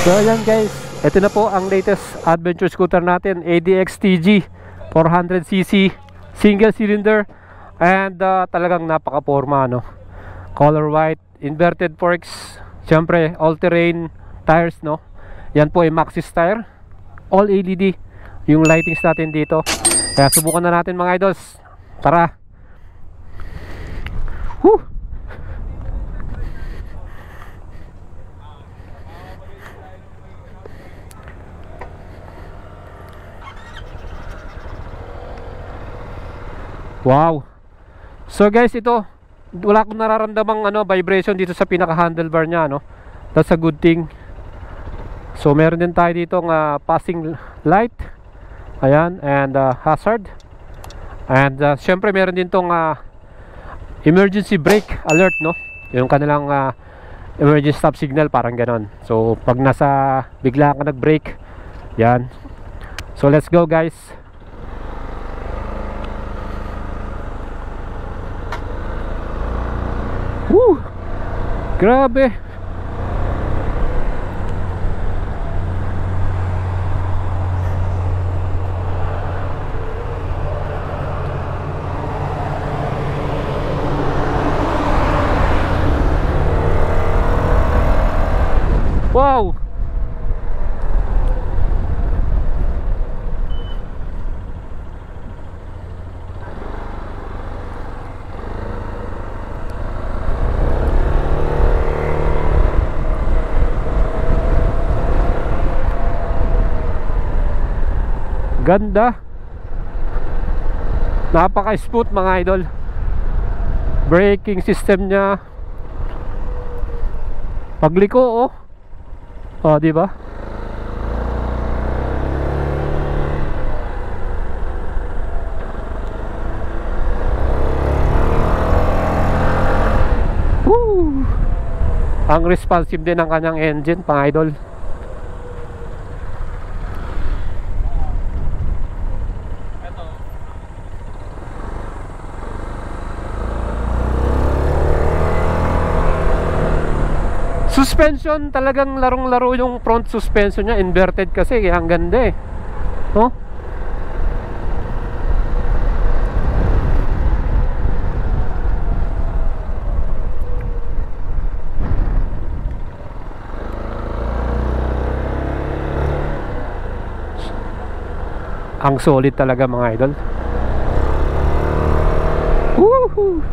So ayan guys, ito na po ang latest adventure scooter natin, ADX TG 400cc single cylinder, and talagang napaka-porma, no? Color white, inverted forks, syempre all-terrain tires, no? Yan po ay Maxxis tire, all LED yung lightings natin dito. Kaya subukan na natin mga idols. Tara. Woo! Wow. So guys, ito wala akong nararamdamang vibration dito sa pinaka handlebar niya, no. That's a good thing. So meron din tayo dito ng passing light. Ayan, and hazard. And syempre meron din tong emergency brake alert, no. Yung kanilang emergency stop signal, parang ganon. So pag nasa bigla ka nag-brake, yan. So let's go guys. Woo! Grabe! Wow! Ganda. Napaka-smooth mga idol. Braking system niya. Pagliko, oh. Oh, di ba? Woo! Ang responsive din ng kanyang engine, mga idol. Suspension, talagang larong-laro yung front suspension niya. Inverted kasi, kaya ang ganda eh. Oh? Ang solid talaga mga idol. Woohoo!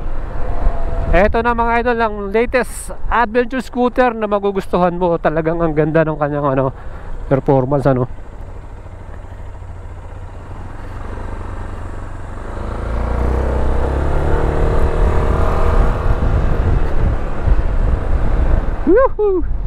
Eto na mga idol, ang latest adventure scooter na magugustuhan mo. Talagang ang ganda ng kanyang performance, ano. Woohoo!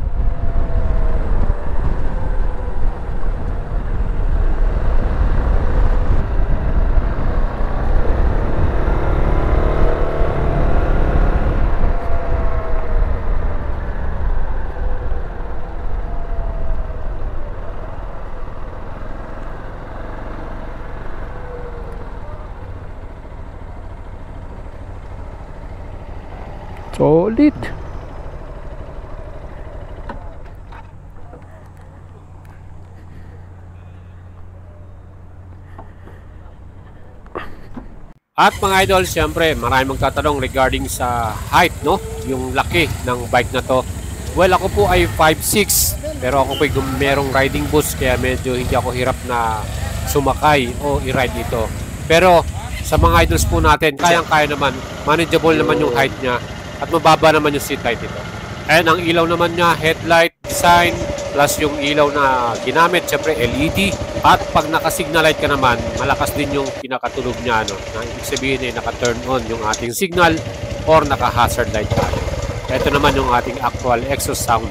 Solid. At mga idol, syempre maraming magtatanong regarding sa height, no? Yung laki ng bike na to. Well, ako po ay 5'6", pero ako po merong riding boost, kaya medyo hindi ako hirap na sumakay o i-ride ito. Pero sa mga idols po natin, kayang-kaya naman, manageable naman yung height niya. At mababa naman yung seat height ito. And ang ilaw naman niya, headlight design, plus yung ilaw na ginamit, syempre LED. At pag naka-signal light ka naman, malakas din yung pinakatulog niya, no? Na ibig sabihin ay naka-turn on yung ating signal or naka-hazard light tayo. Ito naman yung ating actual exhaust sound.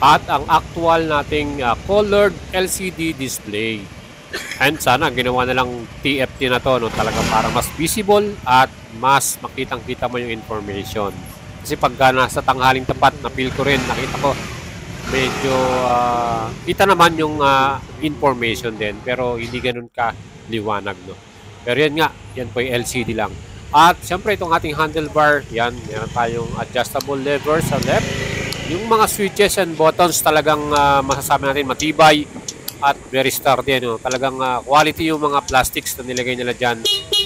At ang actual nating colored LCD display. And sana ginawa na lang TFT na to, no? Talaga para mas visible at mas makitang-kita mo yung information. Kasi pagka nasa tanghaling tapat, na-feel ko rin, nakita ko medyo kita naman yung information din, pero hindi ganun ka liwanag, no? Pero yan nga, yan po yung LCD lang. At siyempre itong ating handlebar, yan, meron tayong adjustable lever sa left. Yung mga switches and buttons talagang masasabi natin matibay at very sturdy. Ano? Talagang quality yung mga plastics na nilagay nila dyan.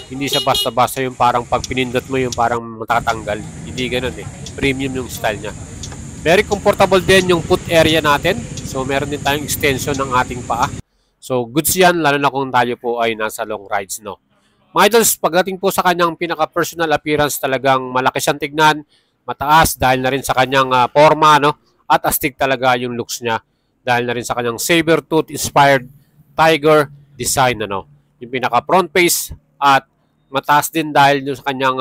Hindi siya basta-basta yung parang pag pinindot mo yung parang matatanggal. Hindi ganun eh. Premium yung style niya. Very comfortable din yung foot area natin. So meron din tayong extension ng ating paa. So goods yan, lalo na kung tayo po ay nasa long rides, no? Mga idols, pagdating po sa kanyang pinaka-personal appearance, talagang malaki siyang tignan, mataas dahil na rin sa kanyang forma, no? At astig talaga yung looks niya dahil na rin sa kanyang saber tooth inspired tiger design, ano? Yung pinaka-front face at mataas din dahil yung sa kanyang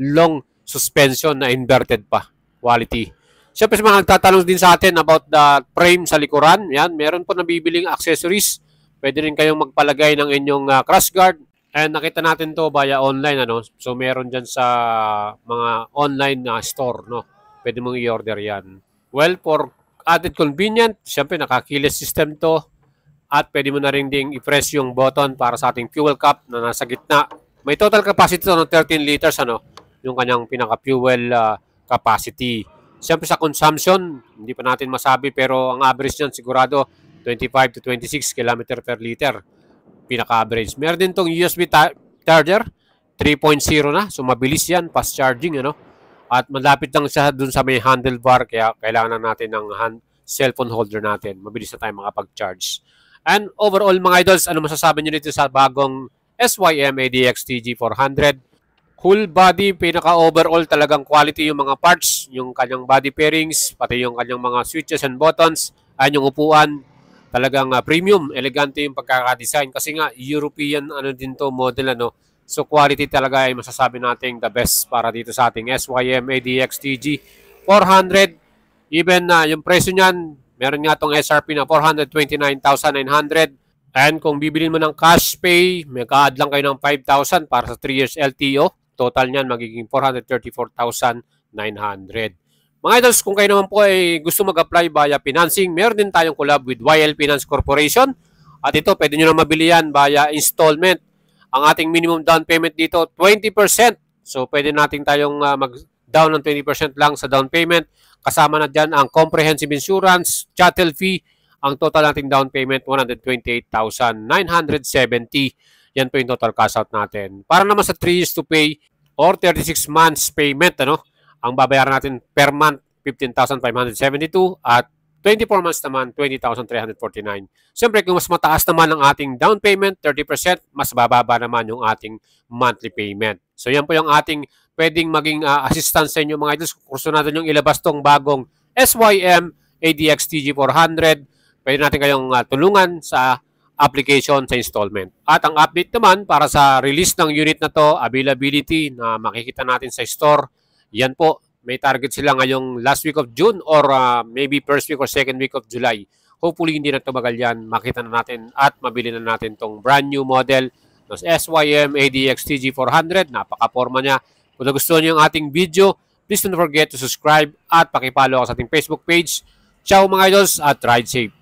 long suspension na inverted pa. Quality. Siyempre, sa mga nagtatanong din sa atin about the frame sa likuran, yan, meron po nabibiling accessories. Pwede rin kayong magpalagay ng inyong crash guard. And nakita natin to via online, ano. So meron diyan sa mga online na store, no. Pwede mong i-order 'yan. Well, for added convenient, syempre naka-keyless system to at pwede mo na ring ding i-press yung button para sa ating fuel cap na nasa gitna. May total capacity to ng 13 liters, ano, yung kanyang pinaka-fuel capacity. Syempre sa consumption, hindi pa natin masabi pero ang average niyan sigurado 25 to 26 km per liter. Pinaka-average. Meron din tong USB charger, 3.0 na. So, mabilis yan, fast charging, ano? At malapit lang siya dun sa may handlebar, kaya kailangan na natin ng cellphone holder natin. Mabilis na tayo makapag-charge. And overall, mga idols, ano masasabi nyo dito sa bagong SYM ADX TG400? Full body, pinaka-overall talagang quality yung mga parts, yung kanyang body pairings, pati yung kanyang mga switches and buttons, ay yung upuan, talagang premium, elegante yung pagkaka-design kasi nga European ano din to model, ano. So quality talaga ay masasabi nating the best para dito sa ating SYM ADX TG 400. Even yung presyo niyan, meron nga tong SRP na 429,900. And kung bibilin mo ng cash pay, may ka-add lang kayo ng 5,000 para sa 3 years LTO. Total niyan magiging 434,900. Mga idols, kung kayo naman po ay gusto mag-apply via financing, meron din tayong collab with YL Finance Corporation. At ito, pwede nyo na mabili yan via installment. Ang ating minimum down payment dito, 20%. So, pwede natin tayong mag-down ng 20% lang sa down payment. Kasama na dyan ang comprehensive insurance, chattel fee. Ang total nating down payment, 128,970. Yan po yung total cash out natin. Para naman sa 3 years to pay or 36 months payment, ano? Ang babayaran natin per month, 15,572 at 24 months naman, 20,349. Siyempre, kung mas mataas naman ang ating down payment, 30%, mas bababa naman yung ating monthly payment. So, yan po yung ating pwedeng maging assistance sa inyo mga idols. Kung gusto natin yung ilabas tong bagong SYM ADX TG400, pwede natin kayong tulungan sa application sa installment. At ang update naman para sa release ng unit na to, availability na makikita natin sa store, yan po, may target sila ngayong last week of June or maybe first week or second week of July. Hopefully, hindi na tumagal yan. Makita na natin at mabili na natin tong brand new model ng SYM ADX TG400. Napaka-forma niya. Kung nagustuhan niyo yung ating video, please don't forget to subscribe at pakipollow ako sa ating Facebook page. Ciao mga idols at ride safe!